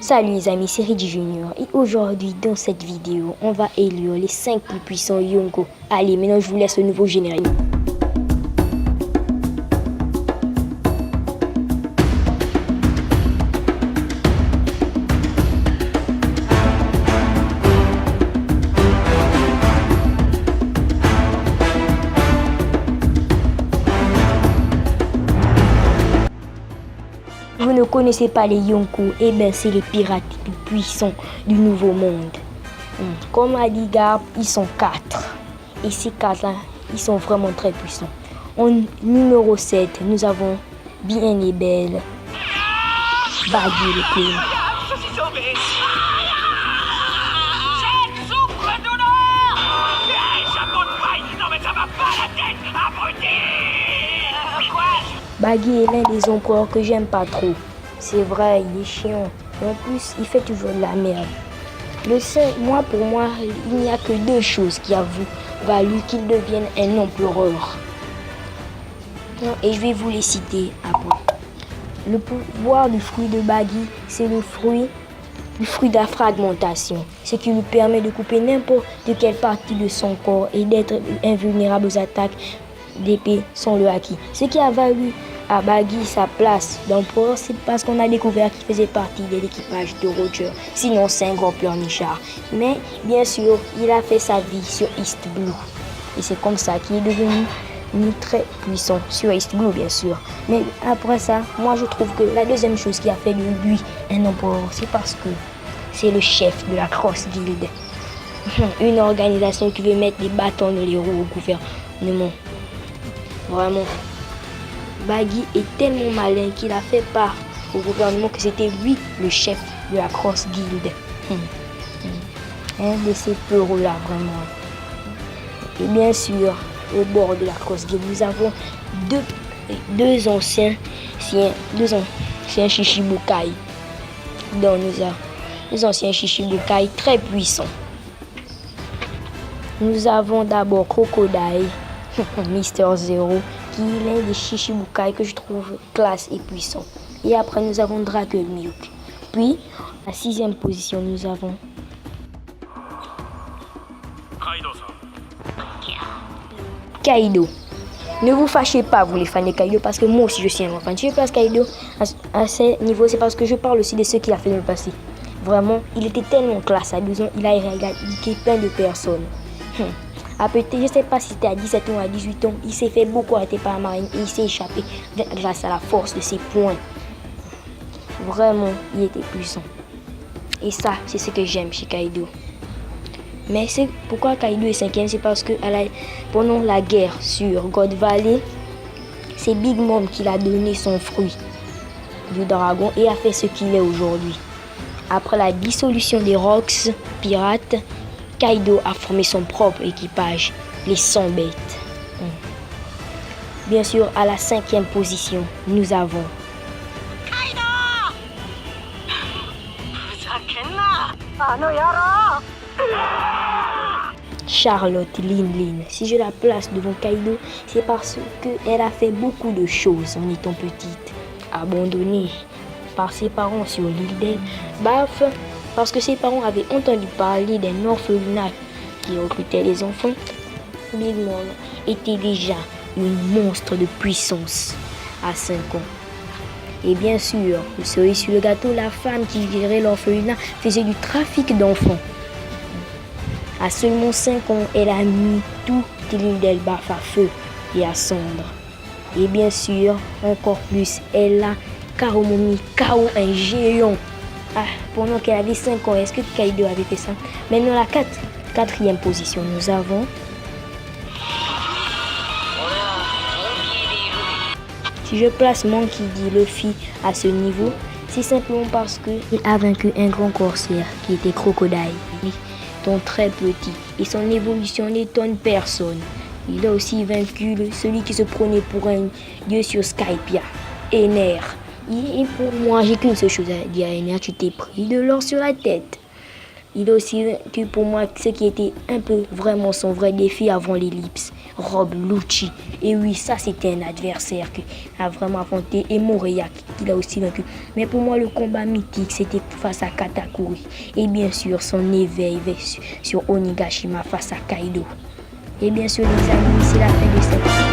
Salut les amis, c'est Reggie Junior et aujourd'hui dans cette vidéo, on va élire les 5 plus puissants Yonko. Allez, maintenant je vous laisse le nouveau générique. Vous ne connaissez pas les Yonko, eh bien c'est les pirates les plus puissants du nouveau monde. Comme a dit Garp, ils sont 4. Et ces 4-là, ils sont vraiment très puissants. En numéro 7, nous avons Bien et Belle, Baggy le clown. Je suis sauvé. J'ai souffre douleur. Hey, chapeau de paille. Non mais ça va pas la tête, abruti. Quoi? Baggy est l'un des empereurs que j'aime pas trop. C'est vrai, il est chiant. Et en plus, il fait toujours de la merde. Pour moi, il n'y a que 2 choses qui a valu qu'il devienne un empereur. Et je vais vous les citer après. Le pouvoir du fruit de Baggy, c'est le fruit de la fragmentation. Ce qui lui permet de couper n'importe quelle partie de son corps et d'être invulnérable aux attaques d'épée sans le haki. Ce qui a valu à Baggy sa place d'empereur, c'est parce qu'on a découvert qu'il faisait partie de l'équipage de Roger. Sinon, c'est un gros pleurnichard. Mais bien sûr, il a fait sa vie sur East Blue. Et c'est comme ça qu'il est devenu très puissant sur East Blue, bien sûr. Mais après ça, moi je trouve que la deuxième chose qui a fait de lui un empereur, c'est parce que c'est le chef de la Cross Guild. Une organisation qui veut mettre des bâtons dans les roues au gouvernement. Vraiment. Baggy est tellement malin qu'il a fait part au gouvernement que c'était lui le chef de la Cross Guild. Un de ces peureux-là, vraiment. Et bien sûr, au bord de la Cross Guild, nous avons deux anciens Shichibukai. Donc nous avons des anciens Shichibukai très puissants. Nous avons d'abord Crocodile, Mister Zero, qui est l'un des Shichibukai que je trouve classe et puissant. Et après nous avons Dragon Milk. Puis, à la 6e position, nous avons Kaido. Ne vous fâchez pas, vous les fans de Kaido, parce que moi aussi je suis un fan. Je place Kaido à ce niveau, c'est parce que je parle aussi de ce qu'il a fait dans le passé. Vraiment, il était tellement classe à 12 ans, il a éradiqué plein de personnes. Je ne sais pas si c'était à 17 ans ou à 18 ans, il s'est fait beaucoup arrêter par la marine et il s'est échappé grâce à la force de ses poings. Vraiment, il était puissant. Et ça, c'est ce que j'aime chez Kaido. Mais c'est pourquoi Kaido est 5e, c'est parce que pendant la guerre sur God Valley, c'est Big Mom qui l'a donné son fruit du dragon et a fait ce qu'il est aujourd'hui. Après la dissolution des Rocks pirates, Kaido a formé son propre équipage, les 100 bêtes. Bien sûr, à la 5e position, nous avons Charlotte Lin. Si je la place devant Kaido, c'est parce qu'elle a fait beaucoup de choses en étant petite. Abandonnée par ses parents sur l'île d'Elbaf, parce que ses parents avaient entendu parler d'un orphelinat qui recrutait les enfants. Big Mom était déjà une monstre de puissance à 5 ans. Et bien sûr, le cerise sur le gâteau, la femme qui gérait l'orphelinat faisait du trafic d'enfants. À seulement 5 ans, elle a mis toute l'île d'Elbaf à feu et à cendre. Et bien sûr, encore plus, elle a carrément mis KO un géant. Pendant qu'elle avait 5 ans, est-ce que Kaido avait fait ça? Maintenant, la 4e position, nous avons Si je place Monkey D. Luffy à ce niveau, c'est simplement parce qu'il a vaincu un grand corsaire qui était Crocodile, étant très petit, et son évolution n'étonne personne. Il a aussi vaincu celui qui se prenait pour un dieu sur Skypiea, Ener. Et pour moi, j'ai qu'une seule chose à dire à Ener, tu t'es pris de l'or sur la tête. Il a aussi vaincu pour moi ce qui était un peu vraiment son vrai défi avant l'ellipse, Rob Lucci. Et oui, ça c'était un adversaire qu'il a vraiment affronté, et Moria qu'il a aussi vaincu. Mais pour moi, le combat mythique, c'était face à Katakuri. Et bien sûr, son éveil sur Onigashima face à Kaido. Et bien sûr, les amis, c'est la fin de cette